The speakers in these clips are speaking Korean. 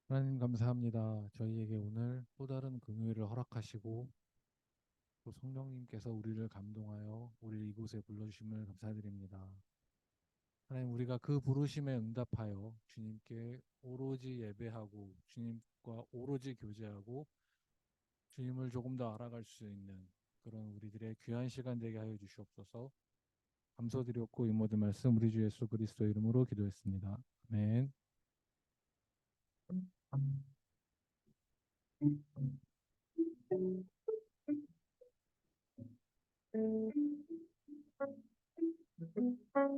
하나님 감사합니다. 저희에게 오늘 또 다른 금요일을 허락하시고 또 성령님께서 우리를 감동하여 우리를 이곳에 불러주심을 감사드립니다. 하나님 우리가 그 부르심에 응답하여 주님께 오로지 예배하고 주님과 오로지 교제하고 주님을 조금 더 알아갈 수 있는 그런 우리들의 귀한 시간 되게 하여 주시옵소서. 감사드렸고 이 모든 말씀 우리 주 예수 그리스도 이름으로 기도했습니다. 아멘.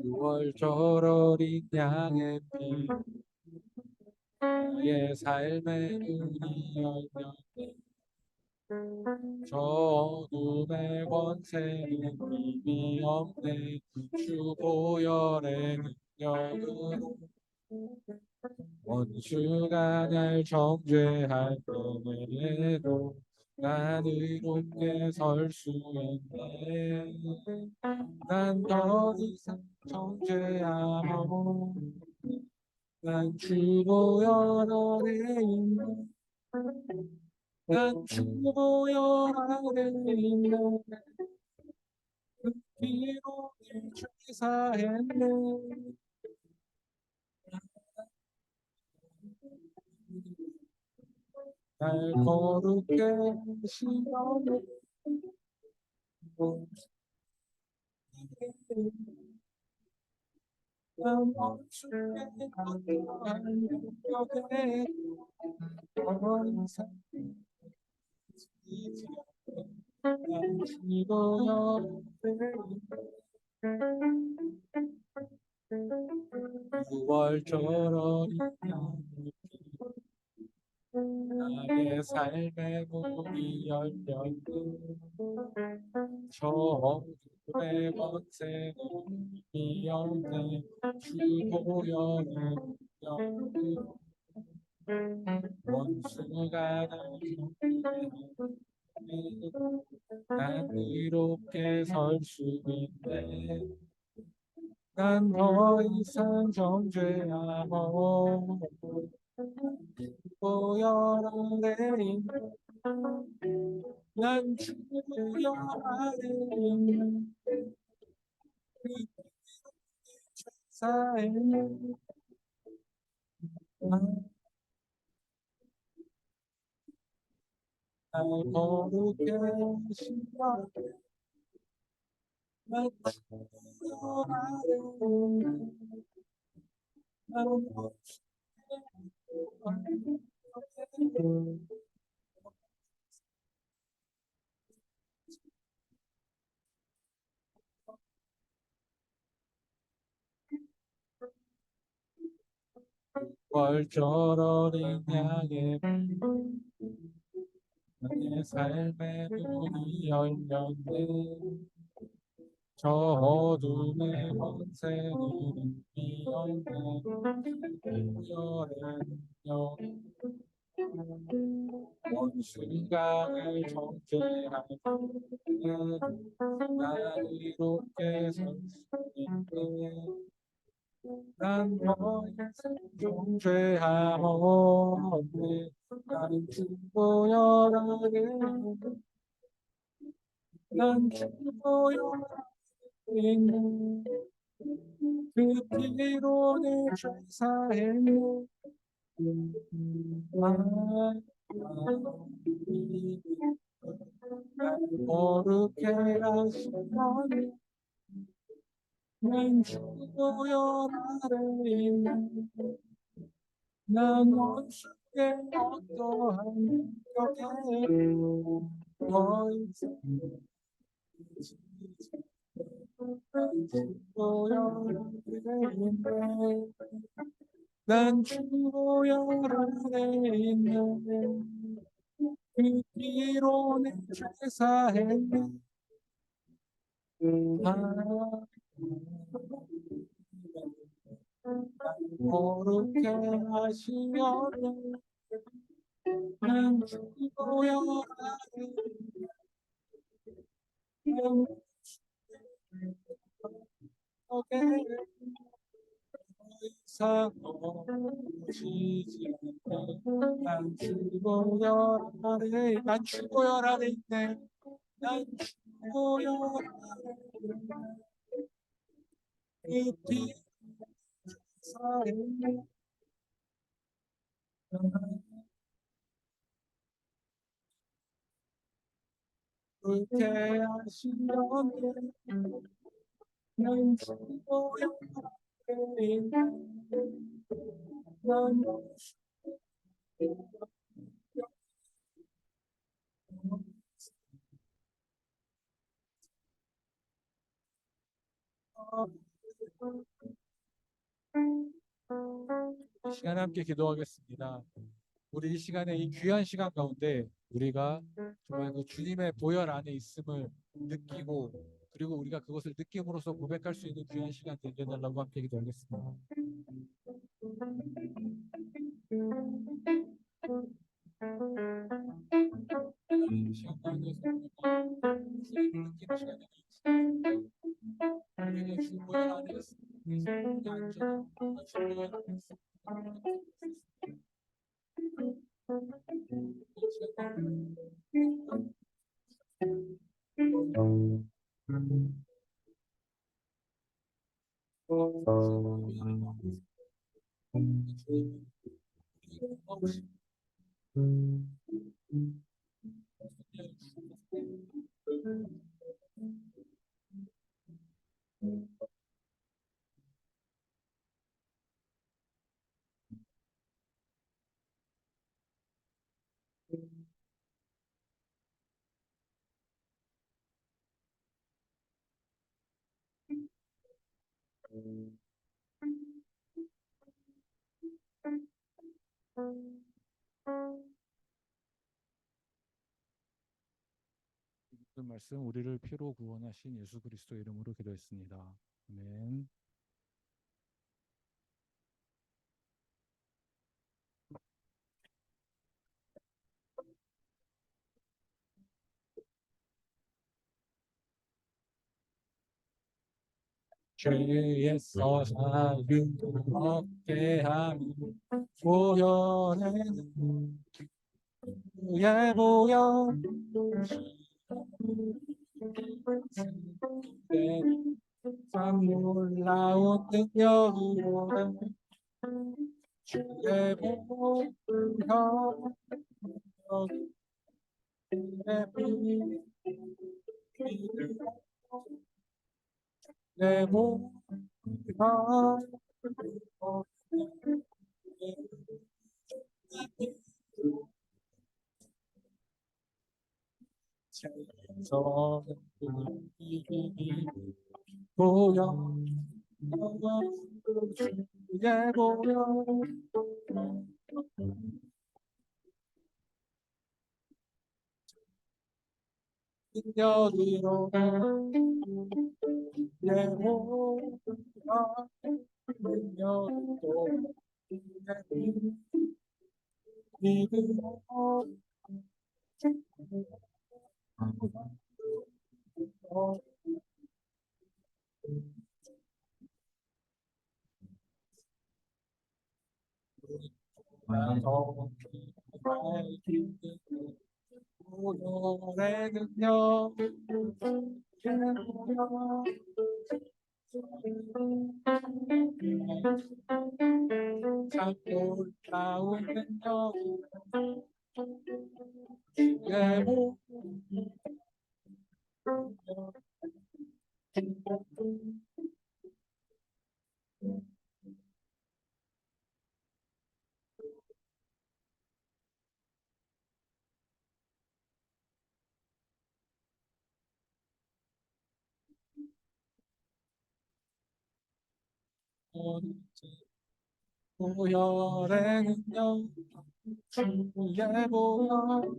유월절 어린 양의 피 나의 삶의 문이 열려 저 어둠의 권세는 힘이 없네 주 보혈의 능력으로 원수가 날 정죄할 때에도 난 의롭게 설 수 있네 난 더 이상 정죄함으로 난 주 보혈 아래 있네 난 주 보혈 아래 있네 그 피로 늘 죄사했네 날 거룩게 하시려고 난 멈추게 어떠한 능력에 더 이상 이지 난 죽어야 유월절어 나의 삶의 문이 열렸고 저 어둠의 권세는 이미 없네 주 보혈의 능력으로 원수가 날 경계하네 난 이롭게 설 수 있네 난 더 이상 정죄함없고 보혈 아래 있네 난 주여 아래 있는 그 사에 날 거룩게 하시라 난 주여 아래 있는 난 월절 어린 양의 내 삶의 문이 열렸네 저 어둠의 권세는 이었네 보혈의 능력 원수가 날 정죄하네 나 이롭게 설 수 있네 난더 이상 정죄함 없네 나는 주보혈 아래 난 주보혈 아래 있네 그 피로 내 죄사했네 날 거룩게 하시더니 난 주보혈 아래 있네 난 원수의 어떠한 격에 더 이상 난 주보혈 안에 있네 그 피로 내 죄사했네 거룩게 하시며 난 주보혈 안에 있네 이상 넘어지지 않네. 난 죽어야 하네. 난 죽어야 하네. 난 죽어야 하네. 이 사랑에 불쾌하시던 난 죽어야 하네. 난 이 시간에 함께 기도하겠습니다. 우리 이 시간에 이 귀한 시간 가운데 우리가 정말 그 주님의 보혈 안에 있음을 느끼고 그리고 우리가 그것을 느낌으로써 고백할 수 있는 귀한 시간 되게 해달라고 함께 기도하겠습니다. 이 시간 가운데서 우리가 주님을 느끼는 시간이 우리가 주 보혈 안에 있습니다. 안전한 주 보혈 안에 있습니다. 모든 말씀 우리를 피로 구원하신 예수 그리스도 이름으로 기도했습니다. 아멘. 죄에서 자유를 얻게 하니 보혈에는 주의 보혈 참 놀라운 능력으로 주의 보혈 내 보혈 보혈 주의 보혈 능력으로 내 보혈 능력으로 믿음으로 보혈의 능력 참 놀라운 능력 내 보혈의 능력 주의 보혈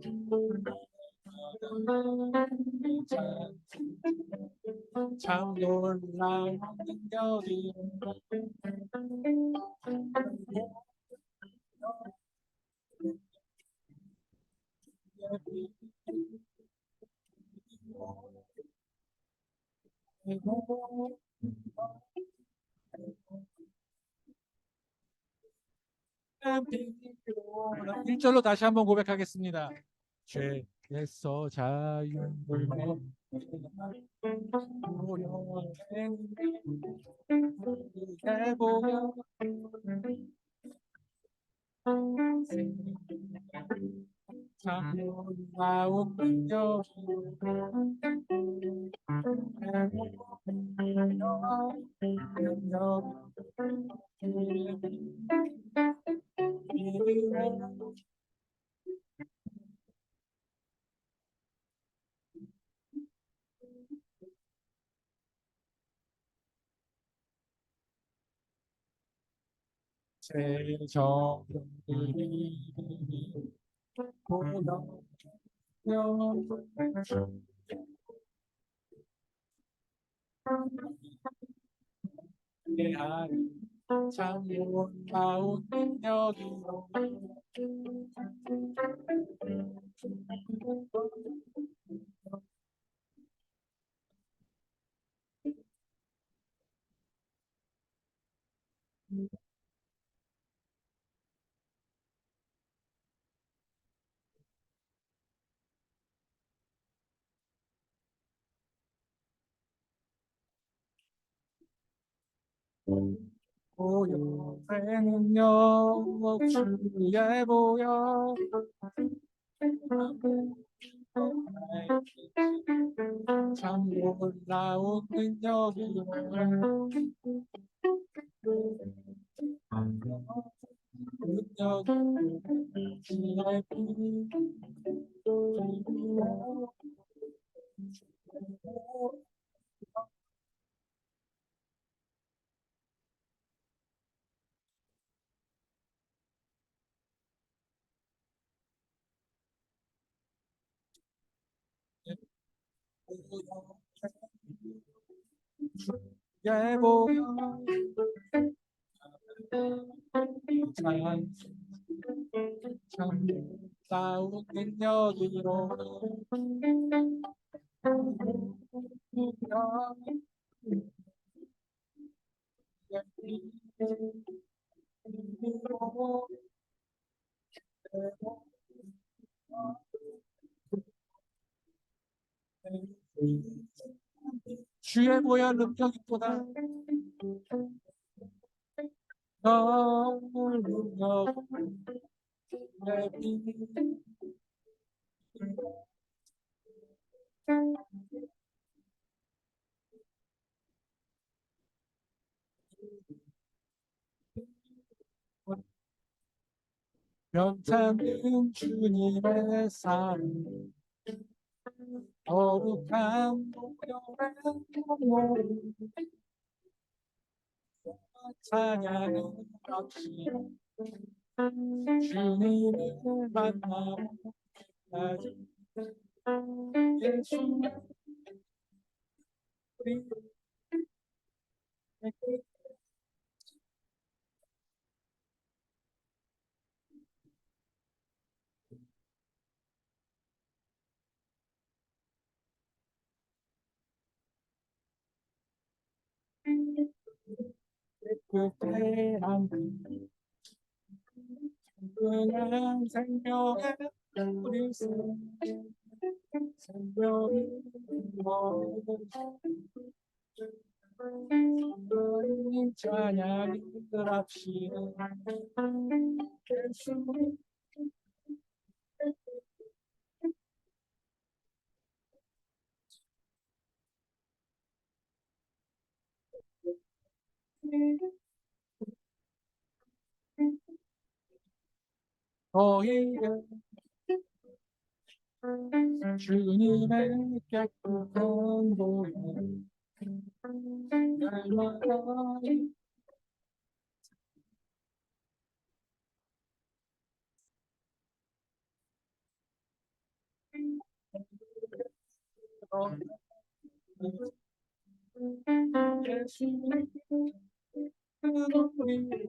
참 놀라운 능력이 1절로 다시 한번 고백하겠습니다. 죄에서 자유를 해보여 참 놀라운 능력 세정들이 보여 내 아이 참 놀라운 능력이로 고요의 능력 주에 보여 참 놀라운 능력이로 능력 주의 주에 보여 참 놀라운 능력이로 주의 보혈 능력보다 더 능력 명창은 주님의 삶 거룩한 보혈의 찬양은 없이 주님을 만나까지 예수 그때한 그냥 생명의 우리 생명이 머리 찬양이 그랍시다 예수 너희를 주님의 깨끗한 보혈 날마다 예수의 우리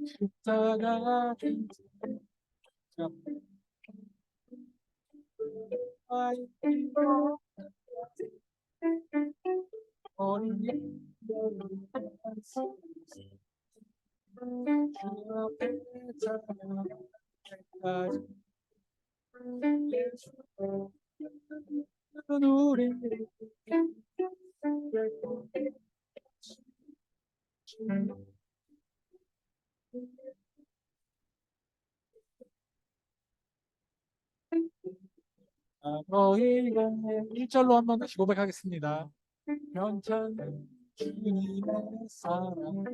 십자가 어린 주 앞에 찬양까지 예수 우리 너희가 1절로 한 번 다시 고백하겠습니다. 변찬 주님의 사랑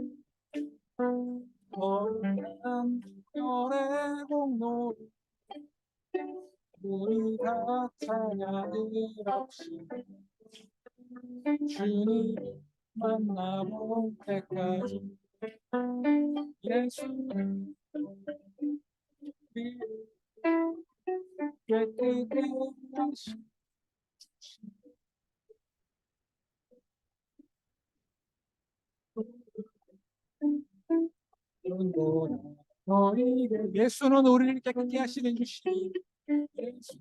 어린한 별의 공로 우리가 찬양을 합시 주님 만나볼 때까지 예수 깨끗게 하시 너희를 예수는 우리를 깨끗게 하시는 주시니 예수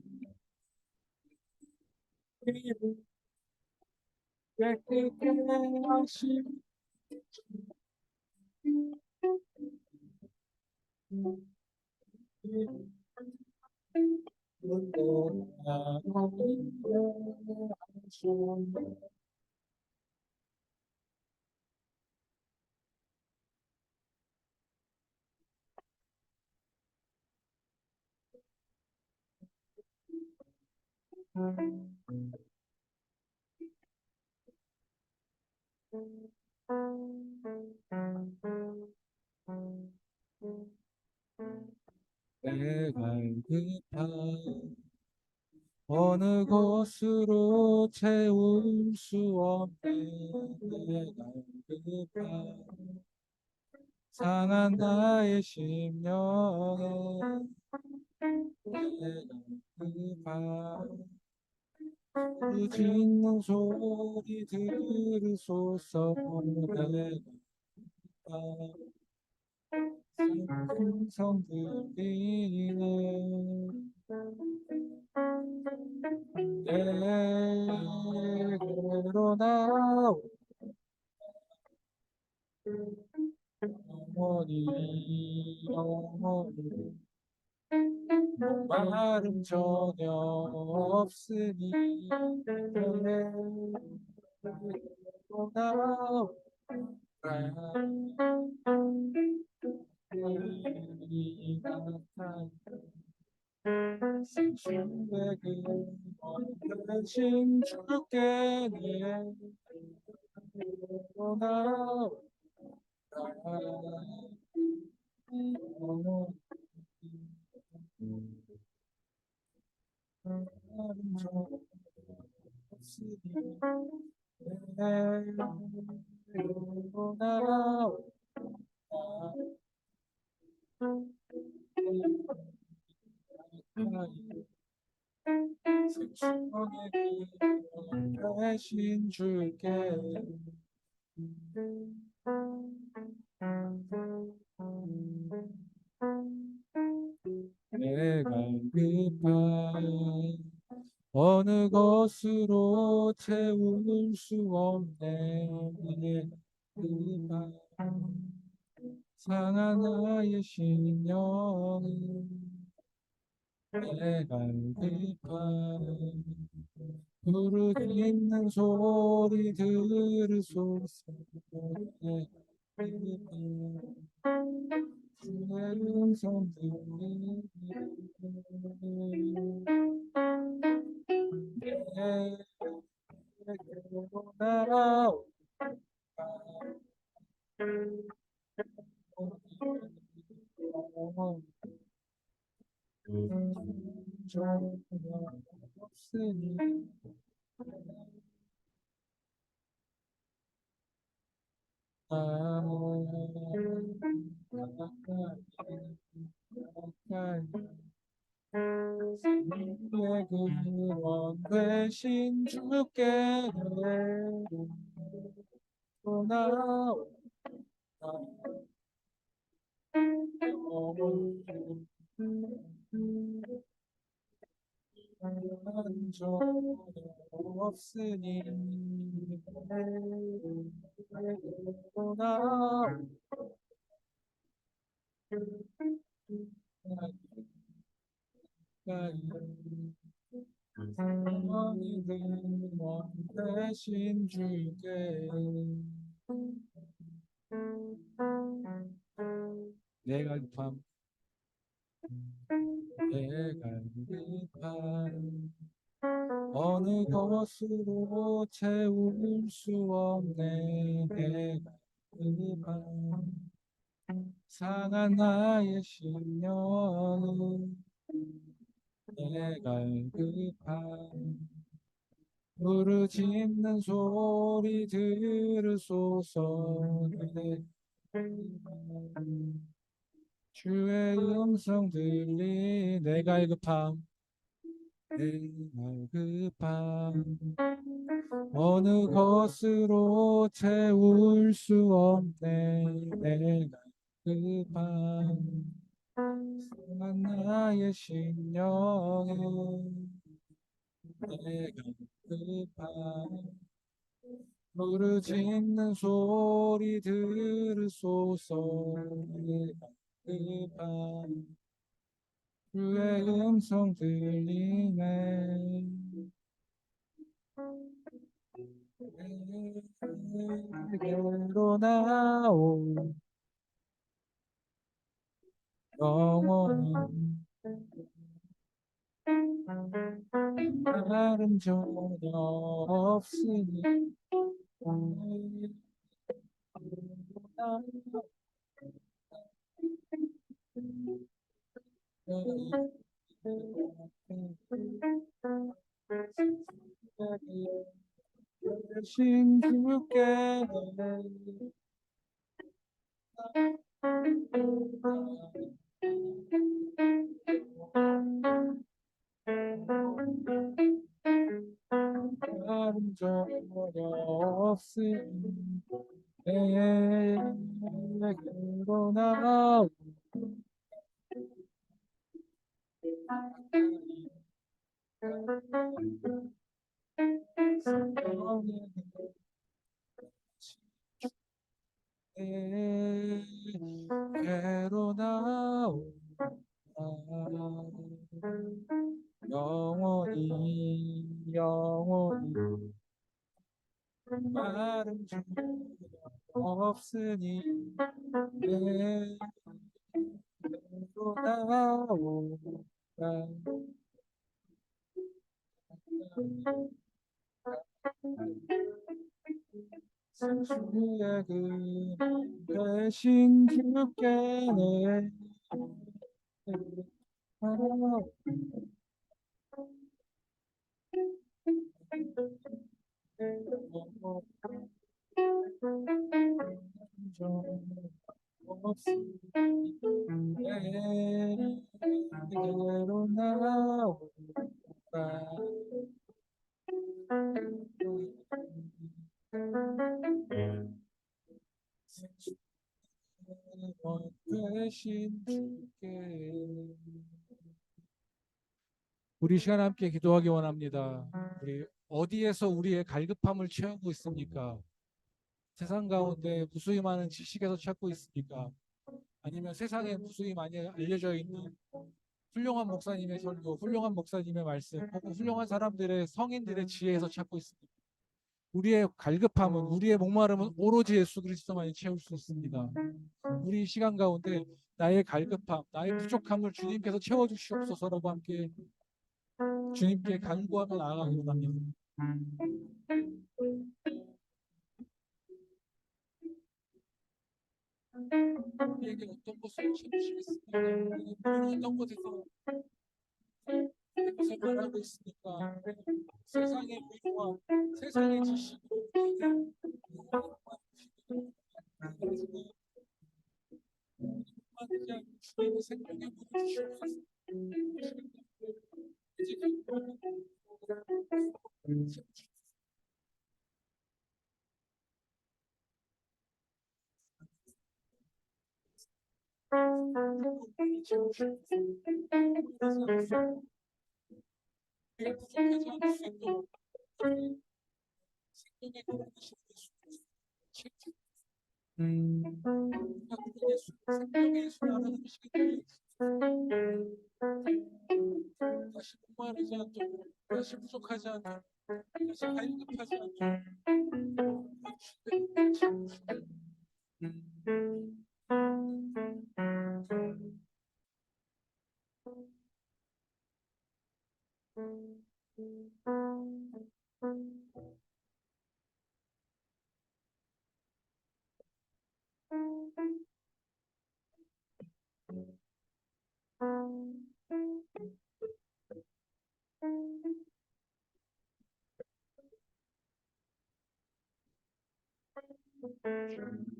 우리를 깨끗게 하시니 내가 급한 어느 곳으로 채울 수 없네 내가 급한 상한 나의 심령에 내가 급한 그 짖는 소리 들으소서 내가 성 들리네 내게로 나오 어머니 마름 전혀 없으니 내게로 나오 대신 주께 내게로 나오 마름 전혀 없으니 내게로 나오 대신 줄게 내가 급한 어느 것으로 채울 수 없네 내가 급한 상한 나의 심령이 내가 급한 부르짖는 소리 들으소서 내 음성 들리네 내게로 날아오 전혀 없으니 내 구원 되신 주께 내게로 나오 한 적 없으니 보나 너희들 대신 줄게 내가 급함 내가 급함 어느 것으로 채울 수 없네 내가 급함 상한 나의 심령은 내가 급함 부르짖는 소리 들으소서 내 주의 음성 들리 내가 급함 내가 급함 어느 것으로 채울 수 없네 내가 급함 상한 나의 심령에 내가 급함 부르짖는 소리 들으소서 내가 급함 주의 음성 들리네 내게로 나오 영원한 다른 전혀 없으니 내게로 나오 대신 주께 다른 전혀 없으니 내게로 나오 내게로 나오 영원히 영원히 마른 줄 없으니 내게로 나오라 주의 그 대신 주께 내 내게로 나오라 대신 주께 우리 시간 함께 기도하기 원합니다. 우리 어디에서 우리의 갈급함을 채우고 있습니까? 세상 가운데 무수히 많은 지식에서 찾고 있습니까? 아니면 세상에 무수히 많이 알려져 있는 훌륭한 목사님의 설교, 훌륭한 목사님의 말씀, 혹은 훌륭한 사람들의 성인들의 지혜에서 찾고 있습니다. 우리의 갈급함은 우리의 목마름은 오로지 예수 그리스도만이 채울 수 있습니다. 우리 시간 가운데 나의 갈급함, 나의 부족함을 주님께서 채워주시옵소서라고 함께 주님께 간구하며 나아가기 원합니다. 우리에게 어떤 것을 채우시겠습니까? 어떤 곳에서 무엇을 말하고 있습니까? 세상의 위로와 세상의 지식으로 주님의 생명의 물을 주시옵소서. 다시 목마르지 않도록, 다시 부족하지 않도록, 다시 갈급하지 않도록.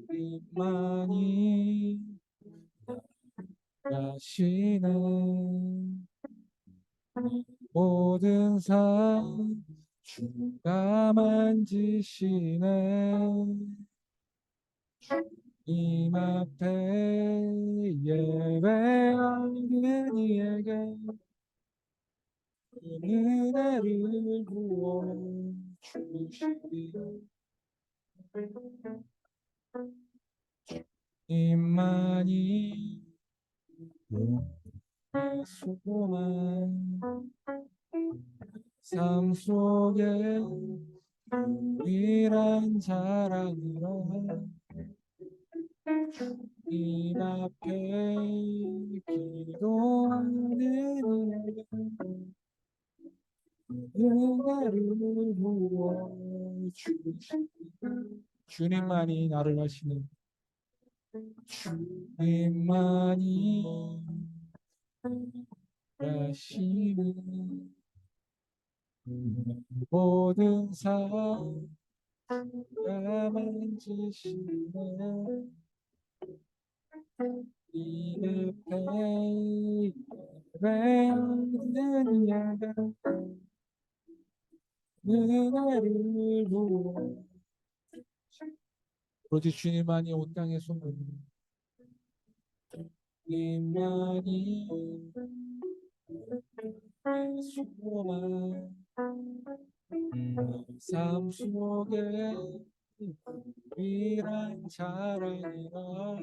주님만이 하시는 모든 삶 주가 만지시네. 주님 앞에 예배하는 이에게 은혜를 부어 주시리. 주님만이 소망 삶 속에 유일한 자랑이라. 주님 앞에 기도하는 이에게 은혜를 부어 주시리. 주님만이 나를 아시는, 주님만이 아시는 모든 삶 주가 만지시네. 이 앞에 예배하는 이에게 은혜를 부어. 오로지 주님만이 온 땅의 소망, 주님만이 소망 삶 속에 유일한 자랑이라.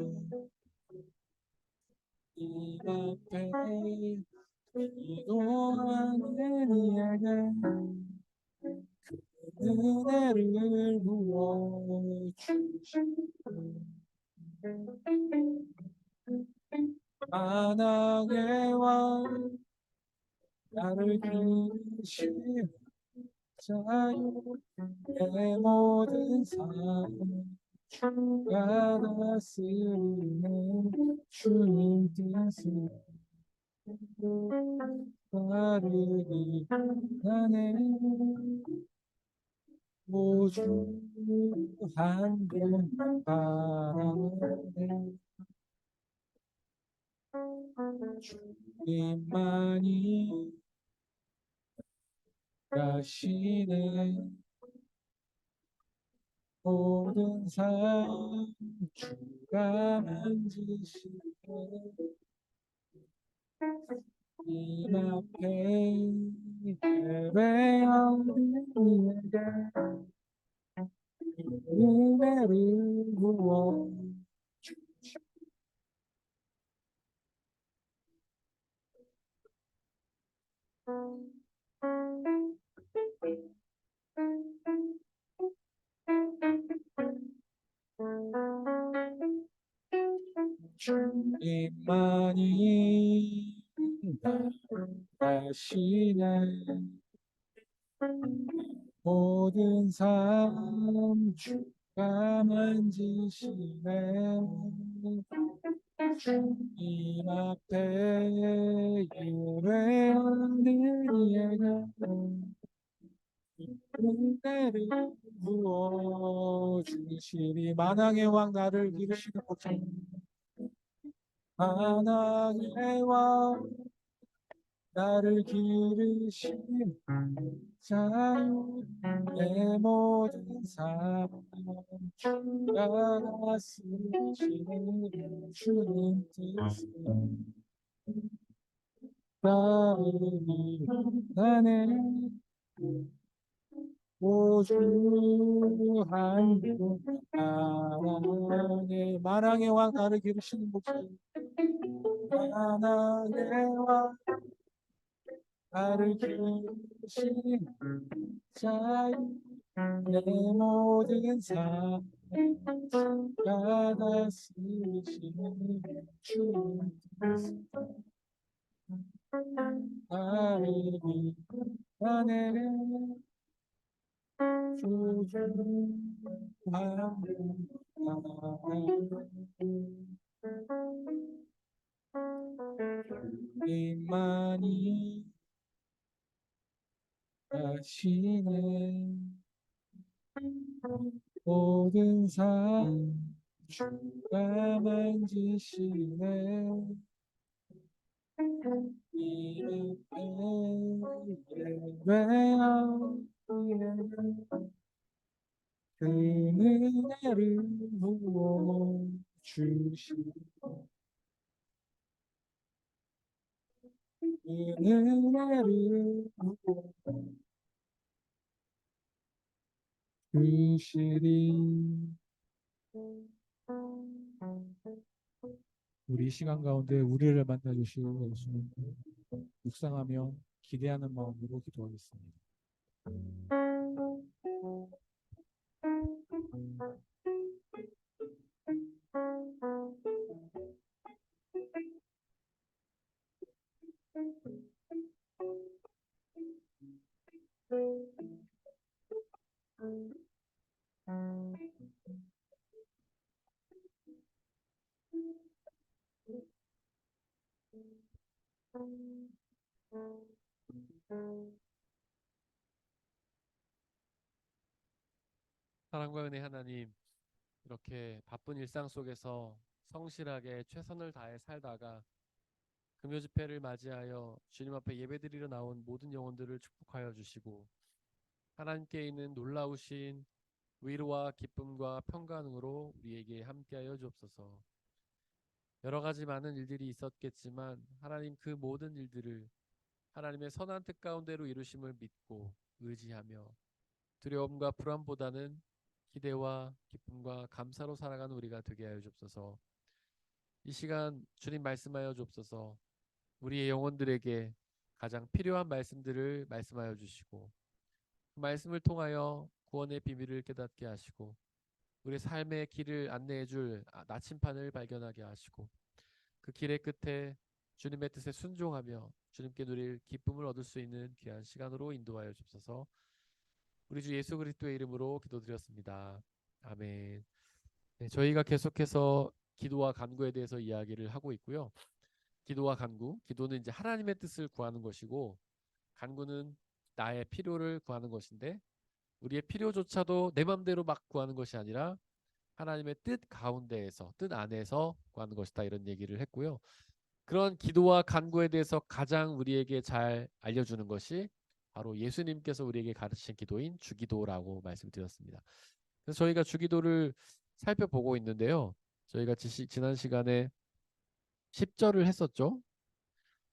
이 앞에 기도하는 이에게 은혜를 부어 주시고 만왕의 왕 나를 기르시는 자유 내 모든 삶 주가 다스리는 주님 뜻을 따르기 하네. 오주 한분 바라네. 주님만이 가시네. 모든 삶 주가 만지시네. 이 앞에 예배하는 이에게 은혜를 부어 주시네. 주님만이 나시네. 모든 삶 주가 만지시네. 주님 앞에 예배하는 이에게 은혜를 부어 주시니. 만왕의 왕 나를 기르시는 곳에 만왕의 왕 나를 기르신 자유 내 모든 삶 주가 다스리시는 주님 뜻은 나를 나네 오주 한국 만왕의 왕 나를 기르시는 목소리 만왕의 왕 나를 기르시는 자유 내 모든 삶 주가 다스리시는 주님 뜻은 나를 안에 주님만이 하시네 모든 삶 주가 만지시네 그 은혜를 부어 주시고 그 은혜를 부어 주시리. 우리 시간 가운데 우리를 만나주시고 예수님 묵상하며 기대하는 마음으로 기도하겠습니다. 사랑과 은혜 하나님, 이렇게 바쁜 일상 속에서 성실하게 최선을 다해 살다가 금요 집회를 맞이하여 주님 앞에 예배드리러 나온 모든 영혼들을 축복하여 주시고 하나님께 있는 놀라우신 위로와 기쁨과 평강으로 우리에게 함께하여 주옵소서. 여러 가지 많은 일들이 있었겠지만 하나님 그 모든 일들을 하나님의 선한 뜻 가운데로 이루심을 믿고 의지하며 두려움과 불안보다는 기대와 기쁨과 감사로 살아가는 우리가 되게 하여 주옵소서. 이 시간 주님 말씀하여 주옵소서. 우리의 영혼들에게 가장 필요한 말씀들을 말씀하여 주시고 그 말씀을 통하여 구원의 비밀을 깨닫게 하시고 우리 삶의 길을 안내해 줄 나침판을 발견하게 하시고 그 길의 끝에 주님의 뜻에 순종하며 주님께 누릴 기쁨을 얻을 수 있는 귀한 시간으로 인도하여 주옵소서. 우리 주 예수 그리스도의 이름으로 기도드렸습니다. 아멘. 네, 저희가 계속해서 기도와 간구에 대해서 이야기를 하고 있고요. 기도와 간구, 기도는 이제 하나님의 뜻을 구하는 것이고 간구는 나의 필요를 구하는 것인데 우리의 필요조차도 내 맘대로 막 구하는 것이 아니라 하나님의 뜻 가운데에서 뜻 안에서 구하는 것이다 이런 얘기를 했고요. 그런 기도와 간구에 대해서 가장 우리에게 잘 알려주는 것이 바로 예수님께서 우리에게 가르치신 기도인 주기도라고 말씀드렸습니다. 그래서 저희가 주기도를 살펴보고 있는데요. 저희가 지난 시간에 10절을 했었죠.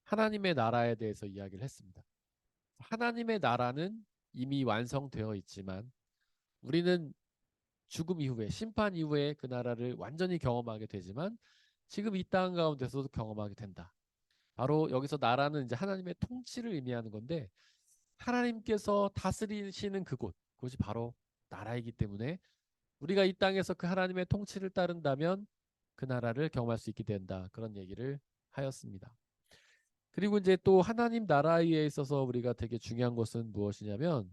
하나님의 나라에 대해서 이야기를 했습니다. 하나님의 나라는 이미 완성되어 있지만 우리는 죽음 이후에 심판 이후에 그 나라를 완전히 경험하게 되지만 지금 이 땅 가운데서도 경험하게 된다. 바로 여기서 나라는 이제 하나님의 통치를 의미하는 건데 하나님께서 다스리시는 그곳이 바로 나라이기 때문에 우리가 이 땅에서 그 하나님의 통치를 따른다면 그 나라를 경험할 수 있게 된다. 그런 얘기를 하였습니다. 그리고 이제 또 하나님 나라에 있어서 우리가 되게 중요한 것은 무엇이냐면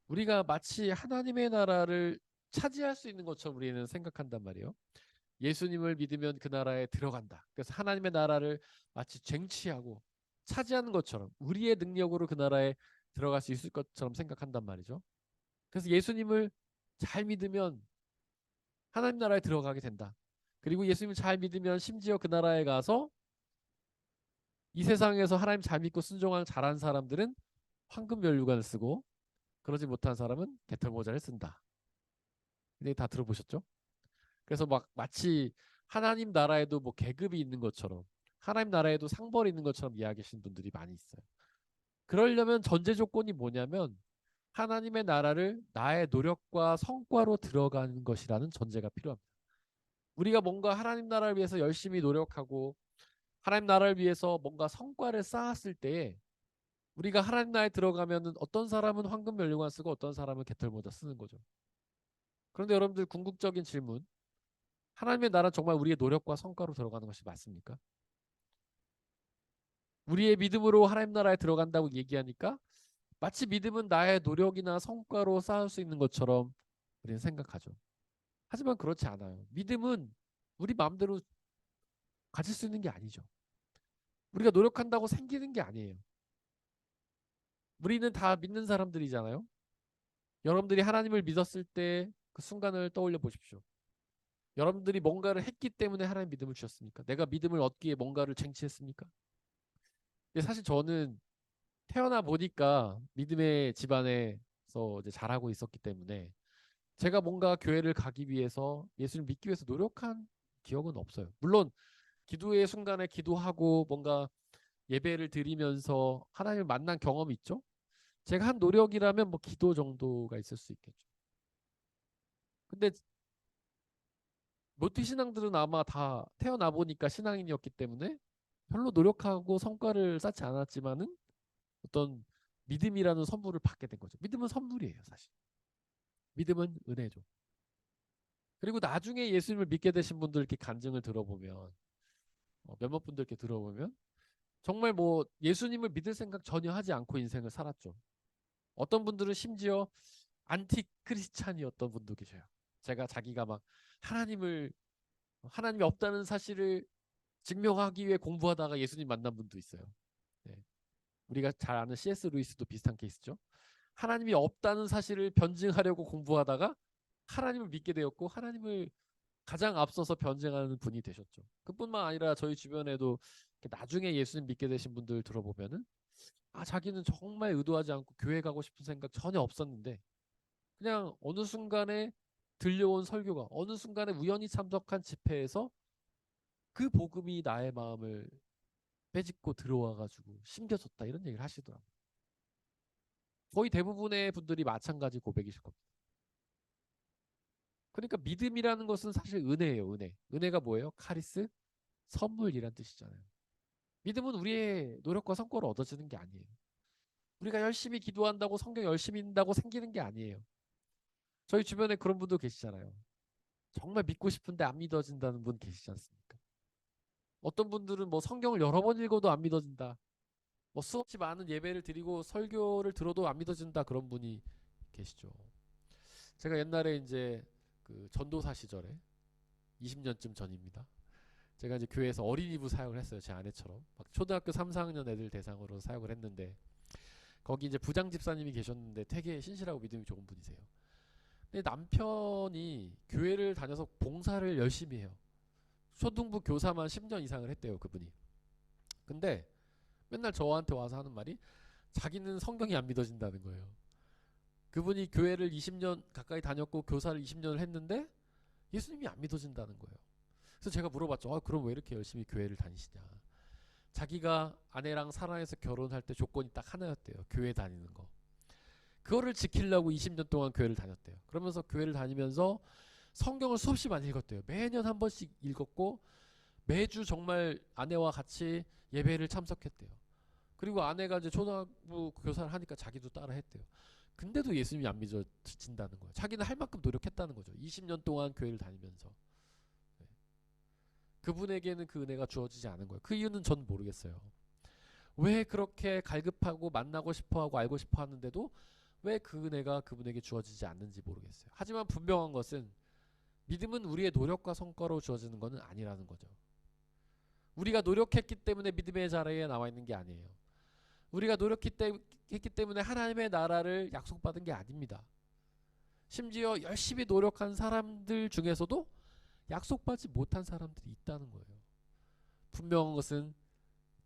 우리가 마치 하나님의 나라를 차지할 수 있는 것처럼 우리는 생각한단 말이에요. 예수님을 믿으면 그 나라에 들어간다. 그래서 하나님의 나라를 마치 쟁취하고 차지하는 것처럼 우리의 능력으로 그 나라에 들어갈 수 있을 것처럼 생각한단 말이죠. 그래서 예수님을 잘 믿으면 하나님 나라에 들어가게 된다. 그리고 예수님을 잘 믿으면 심지어 그 나라에 가서 이 세상에서 하나님 잘 믿고 순종한 잘한 사람들은 황금 면류관을 쓰고 그러지 못한 사람은 개털 모자를 쓴다. 근데 다 들어보셨죠? 그래서 막 마치 하나님 나라에도 뭐 계급이 있는 것처럼 하나님 나라에도 상벌이 있는 것처럼 이야기하시는 분들이 많이 있어요. 그러려면 전제 조건이 뭐냐면 하나님의 나라를 나의 노력과 성과로 들어가는 것이라는 전제가 필요합니다. 우리가 뭔가 하나님 나라를 위해서 열심히 노력하고 하나님 나라를 위해서 뭔가 성과를 쌓았을 때에 우리가 하나님 나라에 들어가면은 어떤 사람은 황금 면류관 쓰고 어떤 사람은 개털모자 쓰는 거죠. 그런데 여러분들 궁극적인 질문, 하나님의 나라는 정말 우리의 노력과 성과로 들어가는 것이 맞습니까? 우리의 믿음으로 하나님 나라에 들어간다고 얘기하니까 마치 믿음은 나의 노력이나 성과로 쌓을 수 있는 것처럼 우리는 생각하죠. 하지만 그렇지 않아요. 믿음은 우리 마음대로 가질 수 있는 게 아니죠. 우리가 노력한다고 생기는 게 아니에요. 우리는 다 믿는 사람들이잖아요. 여러분들이 하나님을 믿었을 때 그 순간을 떠올려 보십시오. 여러분들이 뭔가를 했기 때문에 하나님 믿음을 주셨습니까? 내가 믿음을 얻기에 뭔가를 쟁취했습니까? 근데 사실 저는 태어나 보니까 믿음의 집안에서 이제 자라고 있었기 때문에 제가 뭔가 교회를 가기 위해서 예수를 믿기 위해서 노력한 기억은 없어요. 물론 기도의 순간에 기도하고 뭔가 예배를 드리면서 하나님을 만난 경험이 있죠. 제가 한 노력이라면 뭐 기도 정도가 있을 수 있겠죠. 근데 모티 신앙들은 아마 다 태어나 보니까 신앙인이었기 때문에 별로 노력하고 성과를 쌓지 않았지만은 어떤 믿음이라는 선물을 받게 된 거죠. 믿음은 선물이에요, 사실. 믿음은 은혜죠. 그리고 나중에 예수님을 믿게 되신 분들 이렇게 간증을 들어보면 몇몇 분들 이렇게 들어보면 정말 뭐 예수님을 믿을 생각 전혀 하지 않고 인생을 살았죠. 어떤 분들은 심지어 안티 크리스찬이었던 분도 계셔요. 제가 자기가 막 하나님을 하나님이 없다는 사실을 증명하기 위해 공부하다가 예수님 만난 분도 있어요. 네. 우리가 잘 아는 C.S. 루이스도 비슷한 케이스죠. 하나님이 없다는 사실을 변증하려고 공부하다가 하나님을 믿게 되었고 하나님을 가장 앞서서 변증하는 분이 되셨죠. 그뿐만 아니라 저희 주변에도 나중에 예수님 믿게 되신 분들 들어보면은 자기는 정말 의도하지 않고 교회 가고 싶은 생각 전혀 없었는데 그냥 어느 순간에 들려온 설교가 어느 순간에 우연히 참석한 집회에서 그 복음이 나의 마음을 빼짓고 들어와가지고 심겨졌다 이런 얘기를 하시더라고요. 거의 대부분의 분들이 마찬가지 고백이실 겁니다. 그러니까 믿음이라는 것은 사실 은혜예요. 은혜. 은혜가 뭐예요? 카리스? 선물이란 뜻이잖아요. 믿음은 우리의 노력과 성과로 얻어지는 게 아니에요. 우리가 열심히 기도한다고 성경 열심히 읽는다고 생기는 게 아니에요. 저희 주변에 그런 분도 계시잖아요. 정말 믿고 싶은데 안 믿어진다는 분 계시지 않습니까? 어떤 분들은 뭐 성경을 여러 번 읽어도 안 믿어진다. 뭐 수없이 많은 예배를 드리고 설교를 들어도 안 믿어진다 그런 분이 계시죠. 제가 옛날에 이제 그 전도사 시절에 20년쯤 전입니다. 제가 이제 교회에서 어린이부 사역을 했어요. 제 아내처럼. 막 초등학교 3, 4학년 애들 대상으로 사역을 했는데 거기 이제 부장 집사님이 계셨는데 되게 신실하고 믿음이 좋은 분이세요. 근데 남편이 교회를 다녀서 봉사를 열심히 해요. 초등부 교사만 10년 이상을 했대요, 그분이. 근데 맨날 저한테 와서 하는 말이 자기는 성경이 안 믿어진다는 거예요. 그분이 교회를 20년 가까이 다녔고 교사를 20년을 했는데 예수님이 안 믿어진다는 거예요. 그래서 제가 물어봤죠. 그럼 왜 이렇게 열심히 교회를 다니시냐. 자기가 아내랑 사랑해서 결혼할 때 조건이 딱 하나였대요. 교회 다니는 거. 그거를 지키려고 20년 동안 교회를 다녔대요. 그러면서 교회를 다니면서 성경을 수없이 많이 읽었대요. 매년 한 번씩 읽었고 매주 정말 아내와 같이 예배를 참석했대요. 그리고 아내가 이제 초등학부 교사를 하니까 자기도 따라 했대요. 근데도 예수님이 안 믿어진다는 거예요. 자기는 할 만큼 노력했다는 거죠. 20년 동안 교회를 다니면서. 네. 그분에게는 그 은혜가 주어지지 않은 거예요. 그 이유는 전 모르겠어요. 왜 그렇게 갈급하고 만나고 싶어하고 알고 싶어 하는데도 왜 그 은혜가 그분에게 주어지지 않는지 모르겠어요. 하지만 분명한 것은 믿음은 우리의 노력과 성과로 주어지는 것은 아니라는 거죠. 우리가 노력했기 때문에 믿음의 자리에 나와 있는 게 아니에요. 우리가 노력했기 때문에 하나님의 나라를 약속받은 게 아닙니다. 심지어 열심히 노력한 사람들 중에서도 약속받지 못한 사람들이 있다는 거예요. 분명한 것은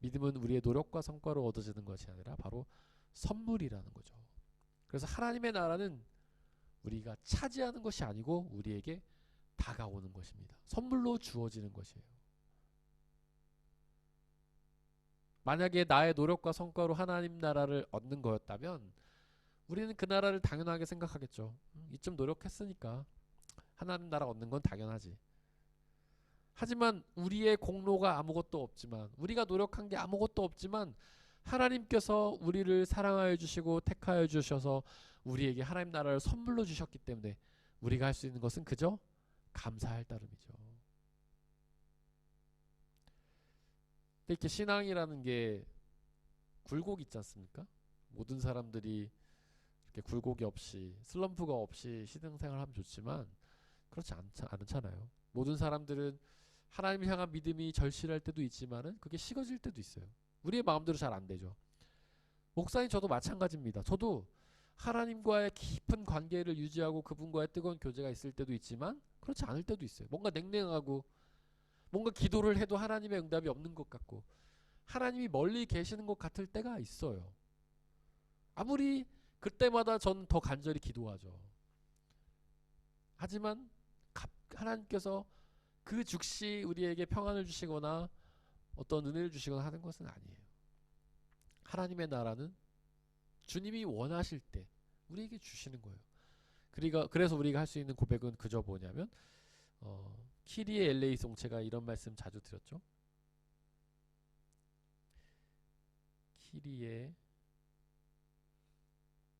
믿음은 우리의 노력과 성과로 얻어지는 것이 아니라 바로 선물이라는 거죠. 그래서 하나님의 나라는 우리가 차지하는 것이 아니고 우리에게 다가오는 것입니다. 선물로 주어지는 것이에요. 만약에 나의 노력과 성과로 하나님 나라를 얻는 거였다면 우리는 그 나라를 당연하게 생각하겠죠. 이쯤 노력했으니까 하나님 나라 얻는 건 당연하지. 하지만 우리의 공로가 아무것도 없지만, 우리가 노력한 게 아무것도 없지만 하나님께서 우리를 사랑하여 주시고 택하여 주셔서 우리에게 하나님 나라를 선물로 주셨기 때문에 우리가 할 수 있는 것은 그저 감사할 따름이죠. 근데 이렇게 신앙이라는 게 굴곡 있지 않습니까? 모든 사람들이 이렇게 굴곡이 없이, 슬럼프가 없이 신앙생활 하면 좋지만 그렇지 않잖아요. 모든 사람들은 하나님을 향한 믿음이 절실할 때도 있지만은 그게 식어질 때도 있어요. 우리의 마음대로 잘 안 되죠. 목사님 저도 마찬가지입니다. 저도 하나님과의 깊은 관계를 유지하고 그분과의 뜨거운 교제가 있을 때도 있지만 그렇지 않을 때도 있어요. 뭔가 냉랭하고, 뭔가 기도를 해도 하나님의 응답이 없는 것 같고, 하나님이 멀리 계시는 것 같을 때가 있어요. 아무리 그때마다 전 더 간절히 기도하죠. 하지만 하나님께서 그 즉시 우리에게 평안을 주시거나 어떤 은혜를 주시거나 하는 것은 아니에요. 하나님의 나라는 주님이 원하실 때 우리에게 주시는 거예요. 그래서 우리가 할 수 있는 고백은 그저 뭐냐면 키리에 엘레이송, 제가 이런 말씀 자주 드렸죠. 키리에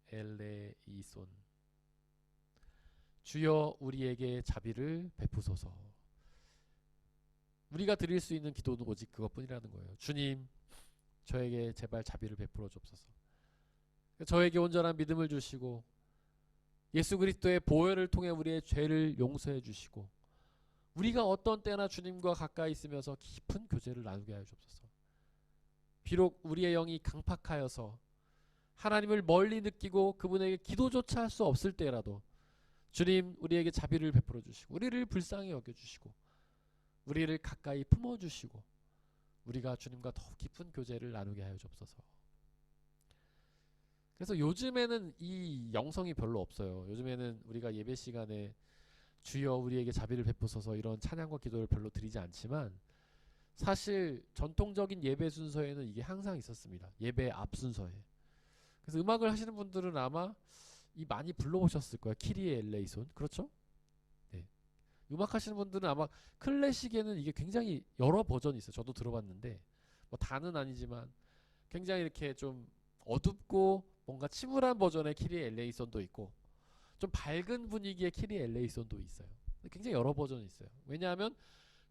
엘레이손, 주여 우리에게 자비를 베푸소서. 우리가 드릴 수 있는 기도는 오직 그것뿐이라는 거예요. 주님, 저에게 제발 자비를 베풀어 주옵소서. 저에게 온전한 믿음을 주시고 예수 그리스도의 보혈을 통해 우리의 죄를 용서해 주시고 우리가 어떤 때나 주님과 가까이 있으면서 깊은 교제를 나누게 하여 주옵소서. 비록 우리의 영이 강팍하여서 하나님을 멀리 느끼고 그분에게 기도조차 할 수 없을 때라도 주님, 우리에게 자비를 베풀어 주시고 우리를 불쌍히 여겨주시고 우리를 가까이 품어주시고 우리가 주님과 더욱 깊은 교제를 나누게 하여 주옵소서. 그래서 요즘에는 이 영성이 별로 없어요. 요즘에는 우리가 예배 시간에 주여 우리에게 자비를 베푸소서 이런 찬양과 기도를 별로 드리지 않지만 사실 전통적인 예배 순서에는 이게 항상 있었습니다. 예배 앞 순서에. 그래서 음악을 하시는 분들은 아마 이 많이 불러보셨을 거예요. 키리에 엘레이손. 그렇죠? 네. 음악 하시는 분들은 아마 클래식에는 이게 굉장히 여러 버전이 있어요. 저도 들어봤는데 뭐 다는 아니지만 굉장히 이렇게 좀 어둡고 뭔가 침울한 버전의 키리에 엘레이손도 있고 좀 밝은 분위기의 키리에 엘레이손도 있어요. 굉장히 여러 버전이 있어요. 왜냐하면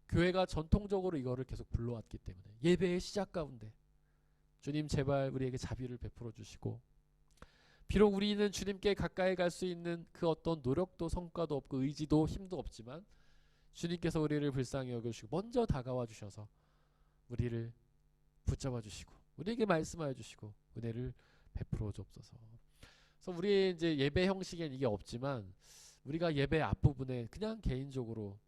교회가 전통적으로 이거를 계속 불러왔기 때문에. 예배의 시작 가운데 주님 제발 우리에게 자비를 베풀어 주시고, 비록 우리는 주님께 가까이 갈 수 있는 그 어떤 노력도 성과도 없고 의지도 힘도 없지만 주님께서 우리를 불쌍히 여겨주시고 먼저 다가와 주셔서 우리를 붙잡아 주시고 우리에게 말씀하여 주시고 은혜를 베풀어 주옵소서. 그래서 우리 이제 예배 형식엔 이게 없지만 우리가 예배 앞부분에 그냥 개인적으로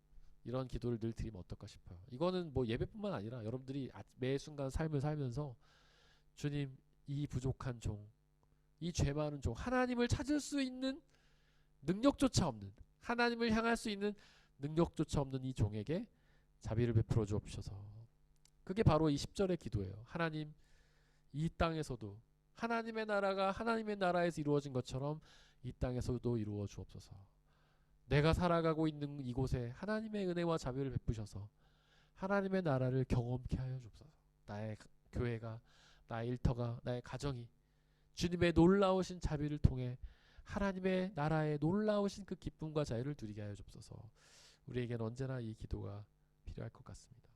이런 기도를 늘 드리면 어떨까 싶어요. 이거는 뭐 예배뿐만 아니라 여러분들이 매 순간 삶을 살면서 주님, 이 부족한 종, 이 죄 많은 종, 하나님을 찾을 수 있는 능력조차 없는, 하나님을 향할 수 있는 능력조차 없는 이 종에게 자비를 베풀어 주옵소서. 그게 바로 이 10절의 기도예요. 하나님, 이 땅에서도 하나님의 나라가 하나님의 나라에서 이루어진 것처럼 이 땅에서도 이루어 주옵소서. 내가 살아가고 있는 이곳에 하나님의 은혜와 자비를 베푸셔서 하나님의 나라를 경험케 하여 주옵소서. 나의 교회가, 나의 일터가, 나의 가정이 주님의 놀라우신 자비를 통해 하나님의 나라의 놀라우신 그 기쁨과 자유를 누리게 하여 주옵소서. 우리에게는 언제나 이 기도가 필요할 것 같습니다.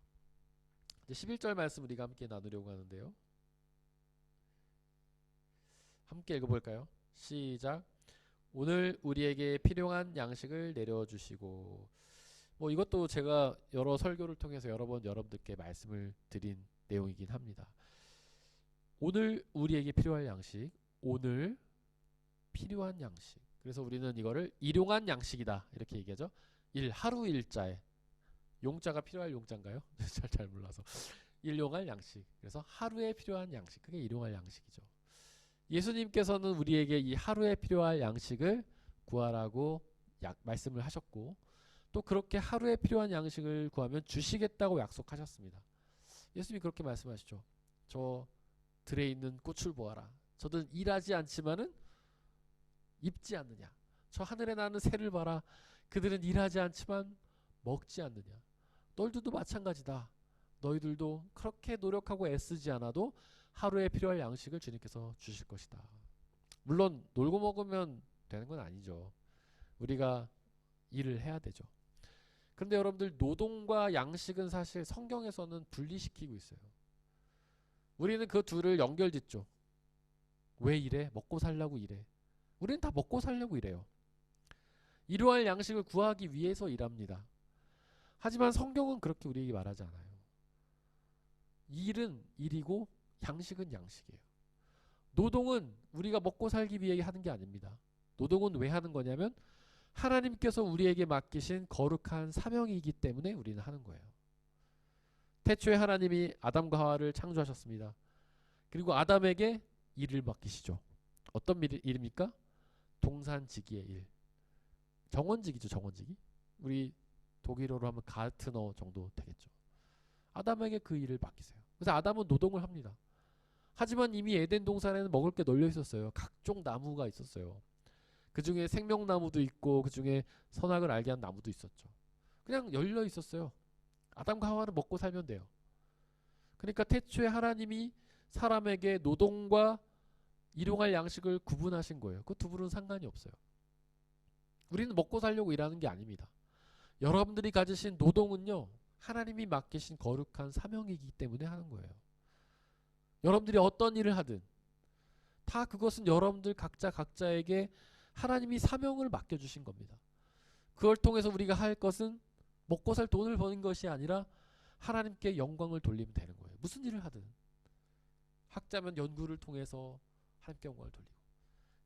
이제 11절 말씀 우리가 함께 나누려고 하는데요. 함께 읽어볼까요? 시작. 오늘 우리에게 필요한 양식을 내려주시고. 뭐 이것도 제가 여러 설교를 통해서 여러 번 여러분들께 말씀을 드린 내용이긴 합니다. 오늘 우리에게 필요할 양식, 오늘 필요한 양식. 그래서 우리는 이거를 일용한 양식이다 이렇게 얘기하죠. 하루 일자에. 용자가 필요할 용자인가요? 잘 몰라서. 일용할 양식. 그래서 하루에 필요한 양식. 그게 일용할 양식이죠. 예수님께서는 우리에게 이 하루에 필요할 양식을 구하라고 말씀을 하셨고 또 그렇게 하루에 필요한 양식을 구하면 주시겠다고 약속하셨습니다. 예수님이 그렇게 말씀하시죠. 저 들에 있는 꽃을 보아라. 저들은 일하지 않지만은 입지 않느냐. 저 하늘에 나는 새를 봐라. 그들은 일하지 않지만 먹지 않느냐. 너희들도 마찬가지다. 너희들도 그렇게 노력하고 애쓰지 않아도 하루에 필요할 양식을 주님께서 주실 것이다. 물론 놀고 먹으면 되는 건 아니죠. 우리가 일을 해야 되죠. 그런데 여러분들 노동과 양식은 사실 성경에서는 분리시키고 있어요. 우리는 그 둘을 연결짓죠. 왜 일해? 먹고 살려고 일해. 우리는 다 먹고 살려고 일해요. 일용할 양식을 구하기 위해서 일합니다. 하지만 성경은 그렇게 우리에게 말하지 않아요. 일은 일이고 양식은 양식이에요. 노동은 우리가 먹고 살기 위해 하는 게 아닙니다. 노동은 왜 하는 거냐면 하나님께서 우리에게 맡기신 거룩한 사명이기 때문에 우리는 하는 거예요. 태초에 하나님이 아담과 하와를 창조하셨습니다. 그리고 아담에게 일을 맡기시죠. 어떤 일입니까? 동산지기의 일. 정원지기죠. 정원지기. 우리 독일어로 하면 가르트너 정도 되겠죠. 아담에게 그 일을 맡기세요. 그래서 아담은 노동을 합니다. 하지만 이미 에덴 동산에는 먹을 게 널려 있었어요. 각종 나무가 있었어요. 그 중에 생명나무도 있고 그 중에 선악을 알게 한 나무도 있었죠. 그냥 열려 있었어요. 아담과 하와는 먹고 살면 돼요. 그러니까 태초에 하나님이 사람에게 노동과 일용할 양식을 구분하신 거예요. 그 두 분은 상관이 없어요. 우리는 먹고 살려고 일하는 게 아닙니다. 여러분들이 가지신 노동은요, 하나님이 맡기신 거룩한 사명이기 때문에 하는 거예요. 여러분들이 어떤 일을 하든 다 그것은 여러분들 각자에게 하나님이 사명을 맡겨주신 겁니다. 그걸 통해서 우리가 할 것은 먹고 살 돈을 버는 것이 아니라 하나님께 영광을 돌리면 되는 거예요. 무슨 일을 하든. 학자면 연구를 통해서 하나님께 영광을 돌리고,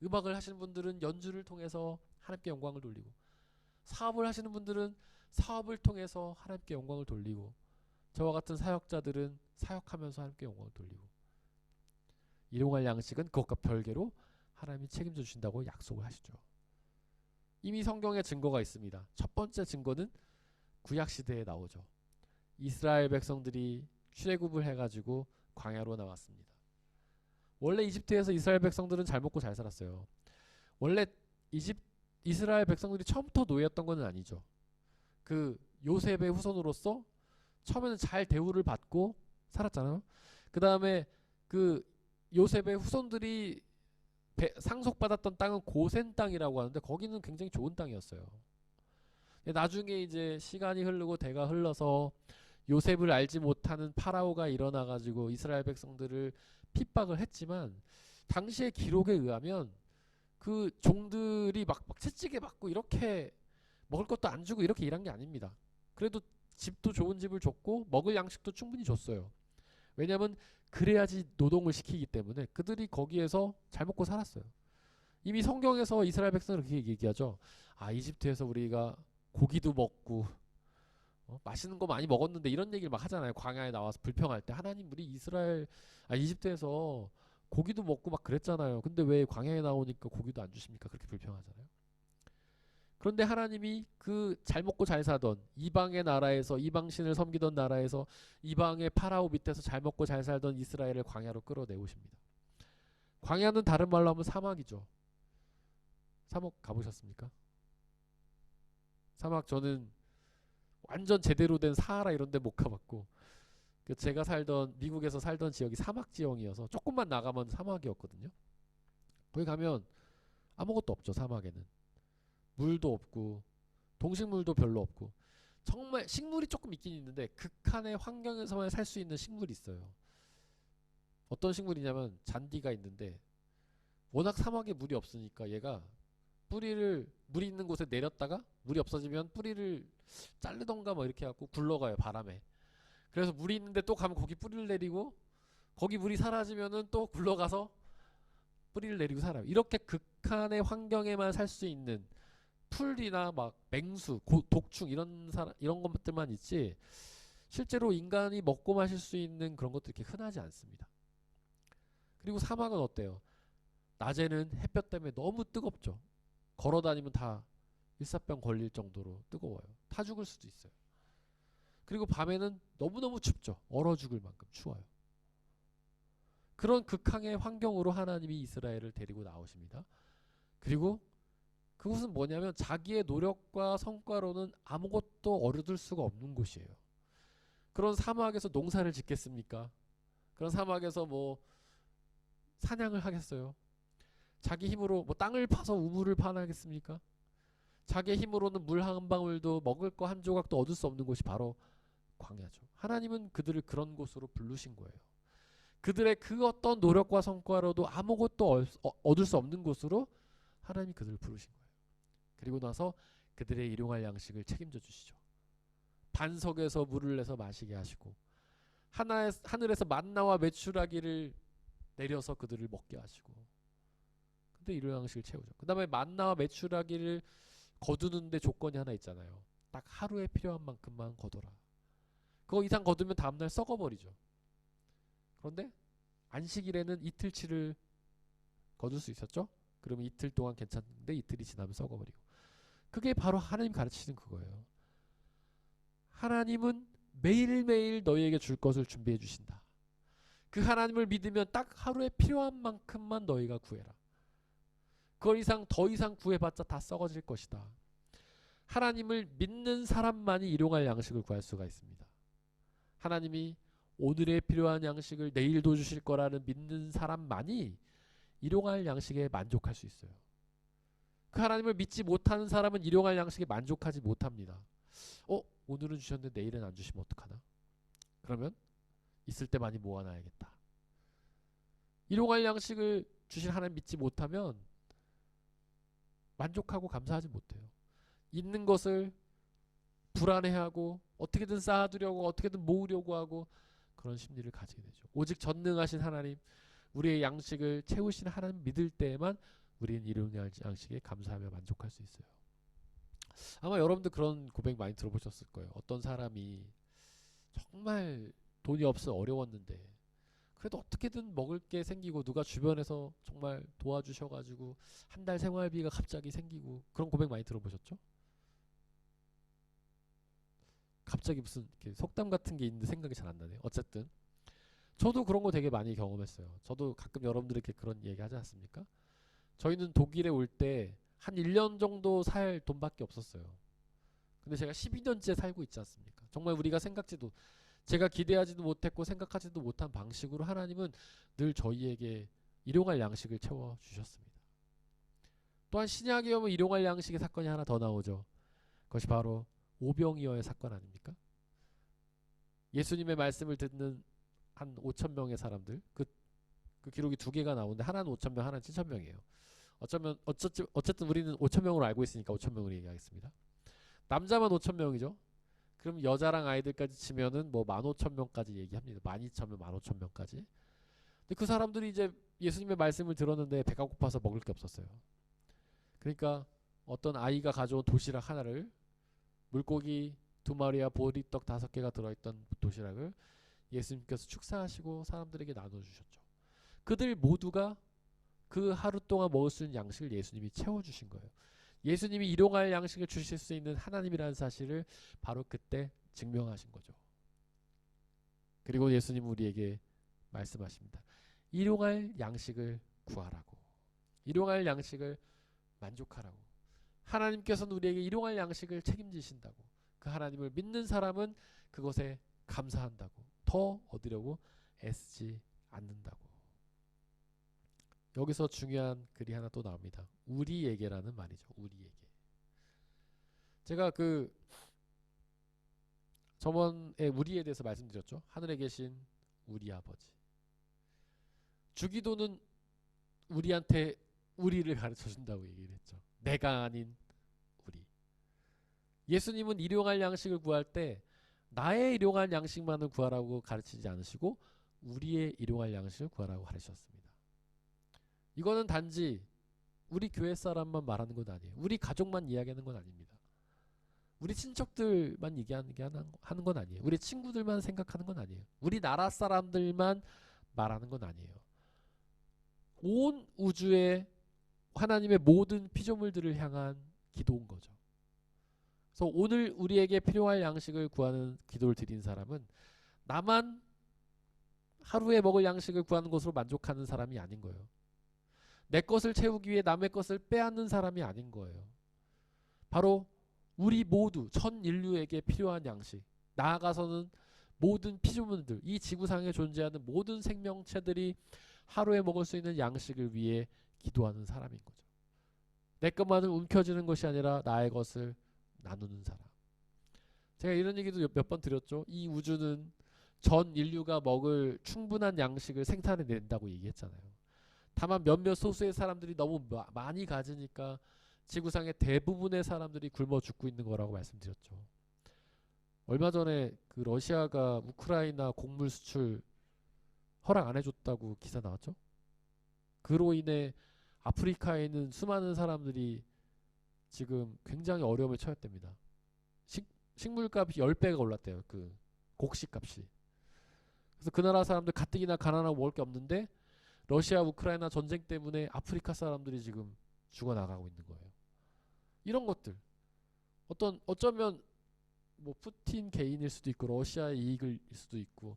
음악을 하시는 분들은 연주를 통해서 하나님께 영광을 돌리고, 사업을 하시는 분들은 사업을 통해서 하나님께 영광을 돌리고, 저와 같은 사역자들은 사역하면서 하나님께 영광을 돌리고, 일용할 양식은 그것과 별개로 하나님이 책임져 주신다고 약속을 하시죠. 이미 성경에 증거가 있습니다. 첫 번째 증거는 구약시대에 나오죠. 이스라엘 백성들이 출애굽을 해가지고 광야로 나왔습니다. 원래 이집트에서 이스라엘 백성들은 잘 먹고 잘 살았어요. 원래 이스라엘 백성들이 처음부터 노예였던 건 아니죠. 그 요셉의 후손으로서 처음에는 잘 대우를 받고 살았잖아요. 그 다음에 그 요셉의 후손들이 상속받았던 땅은 고센 땅이라고 하는데 거기는 굉장히 좋은 땅이었어요. 나중에 이제 시간이 흐르고 대가 흘러서 요셉을 알지 못하는 파라오가 일어나가지고 이스라엘 백성들을 핍박을 했지만 당시의 기록에 의하면 그 종들이 막 채찍에 맞고 이렇게 먹을 것도 안 주고 이렇게 일한 게 아닙니다. 그래도 집도 좋은 집을 줬고 먹을 양식도 충분히 줬어요. 왜냐하면 그래야지 노동을 시키기 때문에 그들이 거기에서 잘 먹고 살았어요. 이미 성경에서 이스라엘 백성을 그렇게 얘기하죠. 아, 이집트에서 우리가 고기도 먹고 맛있는 거 많이 먹었는데 이런 얘기를 막 하잖아요. 광야에 나와서 불평할 때 하나님 우리 이집트에서 고기도 먹고 막 그랬잖아요. 근데 왜 광야에 나오니까 고기도 안 주십니까? 그렇게 불평하잖아요. 그런데 하나님이 그 잘 먹고 잘 사던 이방의 나라에서 이방신을 섬기던 나라에서 이방의 파라오 밑에서 잘 먹고 잘 살던 이스라엘을 광야로 끌어내오십니다. 광야는 다른 말로 하면 사막이죠. 사막 가보셨습니까? 사막 저는 완전 제대로 된 사하라 이런 데 못 가봤고 제가 미국에서 살던 지역이 사막 지형이어서 조금만 나가면 사막이었거든요. 거기 가면 아무것도 없죠. 사막에는 물도 없고 동식물도 별로 없고 정말 식물이 조금 있긴 있는데 극한의 환경에서만 살 수 있는 식물이 있어요. 어떤 식물이냐면 잔디가 있는데 워낙 사막에 물이 없으니까 얘가 물이 있는 곳에 내렸다가 물이 없어지면 뿌리를 자르던가 뭐 이렇게 해갖고 굴러가요. 바람에. 그래서 물이 있는데 또 가면 거기 뿌리를 내리고 거기 물이 사라지면은 또 굴러가서 뿌리를 내리고 살아요. 이렇게 극한의 환경에만 살 수 있는 풀이나 막 맹수, 독충 이런 것들만 있지 실제로 인간이 먹고 마실 수 있는 그런 것들이 이렇게 흔하지 않습니다. 그리고 사막은 어때요? 낮에는 햇볕 때문에 너무 뜨겁죠. 걸어 다니면 다 일사병 걸릴 정도로 뜨거워요. 타 죽을 수도 있어요. 그리고 밤에는 너무너무 춥죠. 얼어 죽을 만큼 추워요. 그런 극한의 환경으로 하나님이 이스라엘을 데리고 나오십니다. 그리고 그곳은 뭐냐면 자기의 노력과 성과로는 아무것도 얻을 수가 없는 곳이에요. 그런 사막에서 농사를 짓겠습니까? 그런 사막에서 뭐 사냥을 하겠어요? 자기 힘으로 뭐 땅을 파서 우물을 파나겠습니까? 자기의 힘으로는 물 한 방울도 먹을 거 한 조각도 얻을 수 없는 곳이 바로 광야죠. 하나님은 그들을 그런 곳으로 부르신 거예요. 그들의 그 어떤 노력과 성과로도 아무것도 얻을 수 없는 곳으로 하나님이 그들을 부르신 거예요. 그리고 나서 그들의 일용할 양식을 책임져 주시죠. 반석에서 물을 내서 마시게 하시고 하늘에서 만나와 메추라기를 내려서 그들을 먹게 하시고 근데 일용할 양식을 채우죠. 그 다음에 만나와 메추라기를 거두는데 조건이 하나 있잖아요. 딱 하루에 필요한 만큼만 거둬라. 그거 이상 거두면 다음날 썩어버리죠. 그런데 안식일에는 이틀치를 거둘 수 있었죠. 그러면 이틀 동안 괜찮은데 이틀이 지나면 썩어버리고. 그게 바로 하나님 가르치는 그거예요. 하나님은 매일매일 너희에게 줄 것을 준비해 주신다. 그 하나님을 믿으면 딱 하루에 필요한 만큼만 너희가 구해라. 그 이상 더 이상 구해봤자 다 썩어질 것이다. 하나님을 믿는 사람만이 일용할 양식을 구할 수가 있습니다. 하나님이 오늘에 필요한 양식을 내일도 주실 거라는 믿는 사람만이 일용할 양식에 만족할 수 있어요. 그 하나님을 믿지 못하는 사람은 일용할 양식에 만족하지 못합니다. 오늘은 주셨는데 내일은 안 주시면 어떡하나? 그러면 있을 때 많이 모아놔야겠다. 일용할 양식을 주실 하나님 믿지 못하면 만족하고 감사하지 못해요. 있는 것을 불안해하고 어떻게든 쌓아두려고 어떻게든 모으려고 하고 그런 심리를 가지게 되죠. 오직 전능하신 하나님, 우리의 양식을 채우신 하나님 믿을 때에만 우리는 일용할 양식에 감사하며 만족할 수 있어요. 아마 여러분들 그런 고백 많이 들어보셨을 거예요. 어떤 사람이 정말 돈이 없어 어려웠는데 그래도 어떻게든 먹을 게 생기고 누가 주변에서 정말 도와주셔가지고 한 달 생활비가 갑자기 생기고 그런 고백 많이 들어보셨죠? 갑자기 무슨 이렇게 속담 같은 게 있는데 생각이 잘 안 나네요. 어쨌든 저도 그런 거 되게 많이 경험했어요. 저도 가끔 여러분들에게 그런 얘기 하지 않습니까? 저희는 독일에 올 때 한 1년 정도 살 돈밖에 없었어요. 근데 제가 12년째 살고 있지 않습니까? 정말 우리가 생각지도 제가 기대하지도 못했고 생각하지도 못한 방식으로 하나님은 늘 저희에게 일용할 양식을 채워주셨습니다. 또한 신약에 오면 일용할 양식의 사건이 하나 더 나오죠. 그것이 바로 오병이어의 사건 아닙니까? 예수님의 말씀을 듣는 한 5천 명의 사람들 그 기록이 두 개가 나오는데 하나는 5천 명 하나는 7천 명이에요. 어쨌든 우리는 5천 명으로 알고 있으니까 5천 명으로 얘기하겠습니다. 남자만 5천 명이죠. 그럼 여자랑 아이들까지 치면은 뭐 15,000명까지 얘기합니다. 12,000명, 15,000명까지. 근데 그 사람들이 이제 예수님의 말씀을 들었는데 배가 고파서 먹을 게 없었어요. 그러니까 어떤 아이가 가져온 도시락 하나를 물고기 2마리와 보리떡 5개가 들어있던 도시락을 예수님께서 축사하시고 사람들에게 나눠주셨죠. 그들 모두가 그 하루 동안 먹을 수 있는 양식을 예수님이 채워주신 거예요. 예수님이 일용할 양식을 주실 수 있는 하나님이라는 사실을 바로 그때 증명하신 거죠. 그리고 예수님은 우리에게 말씀하십니다. 일용할 양식을 구하라고. 일용할 양식을 만족하라고. 하나님께서는 우리에게 일용할 양식을 책임지신다고. 그 하나님을 믿는 사람은 그것에 감사한다고. 더 얻으려고 애쓰지 않는다고. 여기서 중요한 글이 하나 또 나옵니다. 우리에게라는 말이죠. 우리에게. 제가 저번에 우리에 대해서 말씀드렸죠. 하늘에 계신 우리 아버지. 주기도는 우리한테 우리를 가르쳐 준다고 얘기를 했죠. 내가 아닌 우리. 예수님은 일용할 양식을 구할 때 나의 일용할 양식만을 구하라고 가르치지 않으시고 우리의 일용할 양식을 구하라고 가르치셨습니다. 이거는 단지 우리 교회 사람만 말하는 건 아니에요. 우리 가족만 이야기하는 건 아닙니다. 우리 친척들만 하는 건 아니에요. 우리 친구들만 생각하는 건 아니에요. 우리 나라 사람들만 말하는 건 아니에요. 온 우주에 하나님의 모든 피조물들을 향한 기도인 거죠. 그래서 오늘 우리에게 필요할 양식을 구하는 기도를 드린 사람은 나만 하루에 먹을 양식을 구하는 것으로 만족하는 사람이 아닌 거예요. 내 것을 채우기 위해 남의 것을 빼앗는 사람이 아닌 거예요. 바로 우리 모두 전 인류에게 필요한 양식, 나아가서는 모든 피조물들, 이 지구상에 존재하는 모든 생명체들이 하루에 먹을 수 있는 양식을 위해 기도하는 사람인 거죠. 내 것만을 움켜쥐는 것이 아니라 나의 것을 나누는 사람. 제가 이런 얘기도 몇 번 드렸죠. 이 우주는 전 인류가 먹을 충분한 양식을 생산해낸다고 얘기했잖아요. 다만 몇몇 소수의 사람들이 너무 많이 가지니까 지구상의 대부분의 사람들이 굶어 죽고 있는 거라고 말씀드렸죠. 얼마 전에 그 러시아가 우크라이나 곡물 수출 허락 안 해줬다고 기사 나왔죠. 그로 인해 아프리카에 있는 수많은 사람들이 지금 굉장히 어려움에 처했답니다. 식물값이 10배가 올랐대요. 그 곡식값이. 그래서 그 나라 사람들 가뜩이나 가난하고 먹을 게 없는데 러시아 우크라이나 전쟁 때문에 아프리카 사람들이 지금 죽어나가고 있는 거예요. 이런 것들 어쩌면 뭐 푸틴 개인일 수도 있고 러시아의 이익일 수도 있고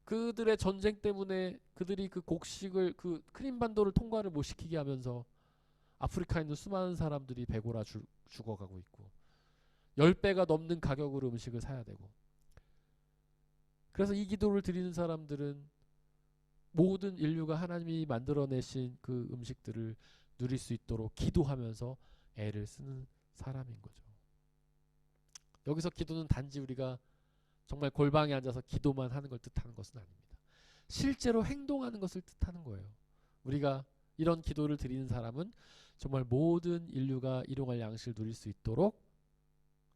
그들의 전쟁 때문에 그들이 그 곡식을 그 크림반도를 통과를 못 시키게 하면서 아프리카에 있는 수많은 사람들이 배고라 죽어가고 있고 10배가 넘는 가격으로 음식을 사야 되고 그래서 이 기도를 드리는 사람들은 모든 인류가 하나님이 만들어내신 그 음식들을 누릴 수 있도록 기도하면서 애를 쓰는 사람인 거죠. 여기서 기도는 단지 우리가 정말 골방에 앉아서 기도만 하는 걸 뜻하는 것은 아닙니다. 실제로 행동하는 것을 뜻하는 거예요. 우리가 이런 기도를 드리는 사람은 정말 모든 인류가 일용할 양식을 누릴 수 있도록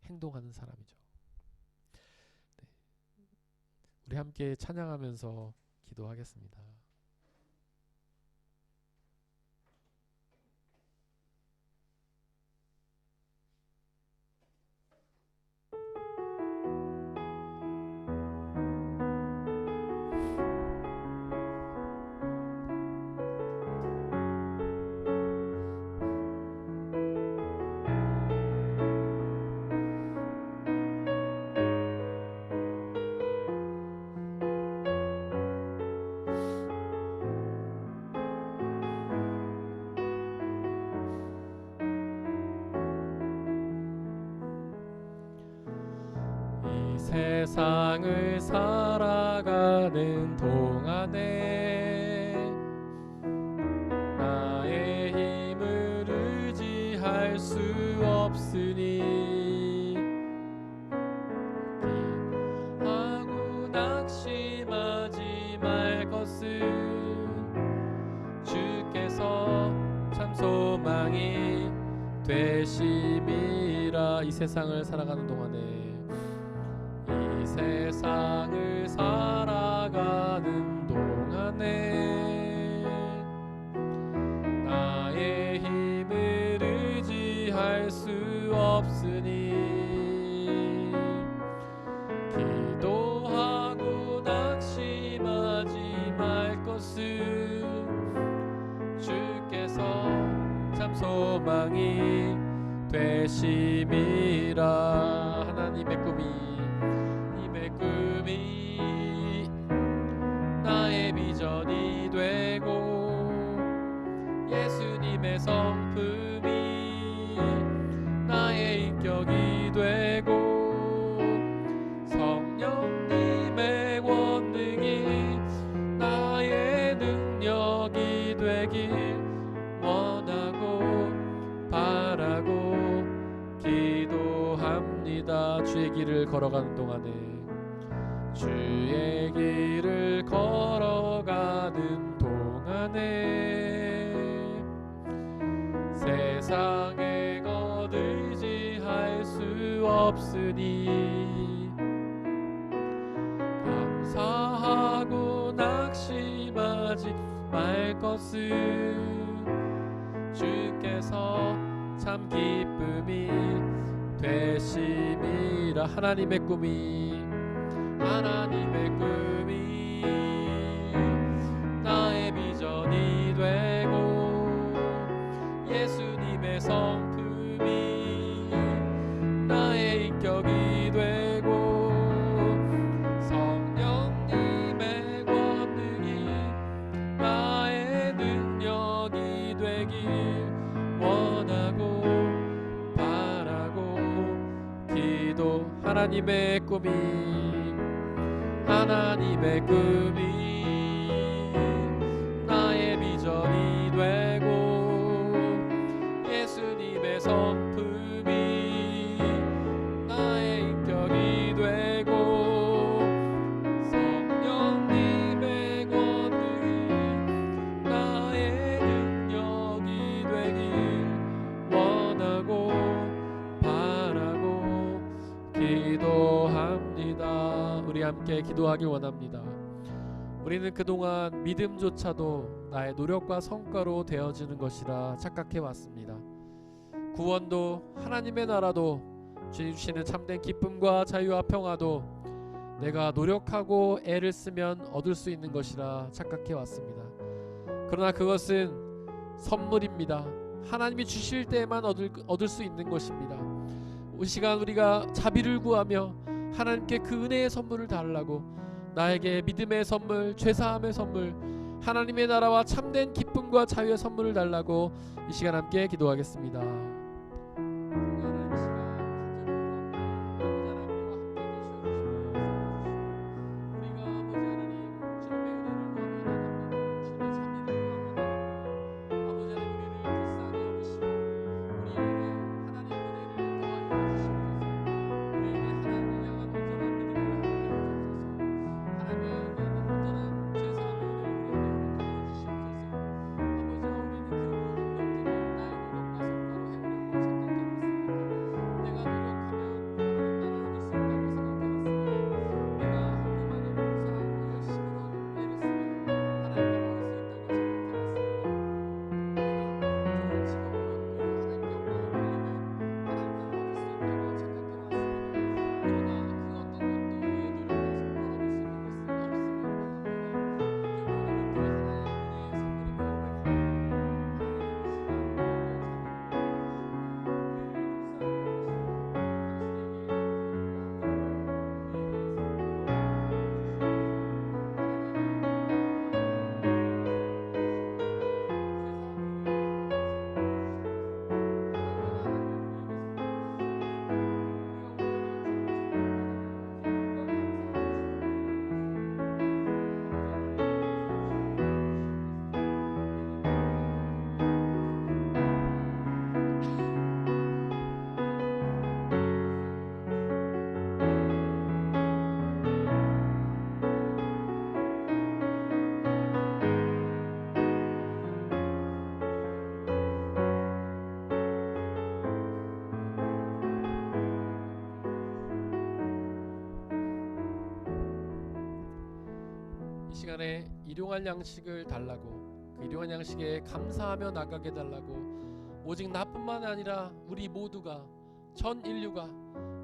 행동하는 사람이죠. 네. 우리 함께 찬양하면서 기도하겠습니다. 세상을 살아가는 동안에 나의 힘을 의지할 수 없으니 기하고 낙심하지 말 것은 주께서 참 소망이 되심이라. 이 세상을 살아가는 동안에 세상을 살아가는 동안에 나의 힘을 의지할 수 없으니 기도하고 낙심하지 말 것은 주께서 참 소망이 되심이라. 하나님의 꿈이 나의 비전이 되고 예수님의 성품이 나의 인격이 되고 성령님의 권능이 나의 능력이 되길 원하고 바라고 기도합니다. 주의 길을 걸어가는 동안에 주의 길을 걸어가는 동안에 세상의 것 의지할 수 없으니 감사하고 낙심하지 말 것은 주께서 참 기쁨이 되심이라. 하나님의 꿈이 나의 비전이 되고 예수님의 성품이 나의 인격이 되고 성령님의 권능이 나의 능력이 되길 원하고 바라고 기도. 하나님의 꿈이 나의 비전이 되고 예수님의 성품이 나의 인격이 되고 성령님의 권능이 나의 능력이 되길 원하고 바라고 기도합니다. 우리 함께 기도하길 원합니다. 우리는 그동안 믿음조차도 나의 노력과 성과로 되어지는 것이라 착각해 왔습니다. 구원도 하나님의 나라도 주님 주시는 참된 기쁨과 자유와 평화도 내가 노력하고 애를 쓰면 얻을 수 있는 것이라 착각해 왔습니다. 그러나 그것은 선물입니다. 하나님이 주실 때에만 얻을 수 있는 것입니다. 이 시간 우리가 자비를 구하며 하나님께 그 은혜의 선물을 달라고, 나에게 믿음의 선물, 죄사함의 선물, 하나님의 나라와 참된 기쁨과 자유의 선물을 달라고 이 시간 함께 기도하겠습니다. 시간에 일용할 양식을 달라고, 그 일용할 양식에 감사하며 나가게 달라고, 오직 나뿐만 아니라 우리 모두가, 전 인류가,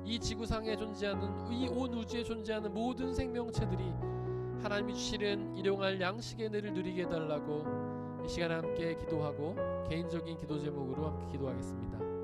이 지구상에 존재하는, 이 온 우주에 존재하는 모든 생명체들이 하나님이 주시는 일용할 양식의 은혜를 누리게 해달라고 이 시간에 함께 기도하고 개인적인 기도 제목으로 함께 기도하겠습니다.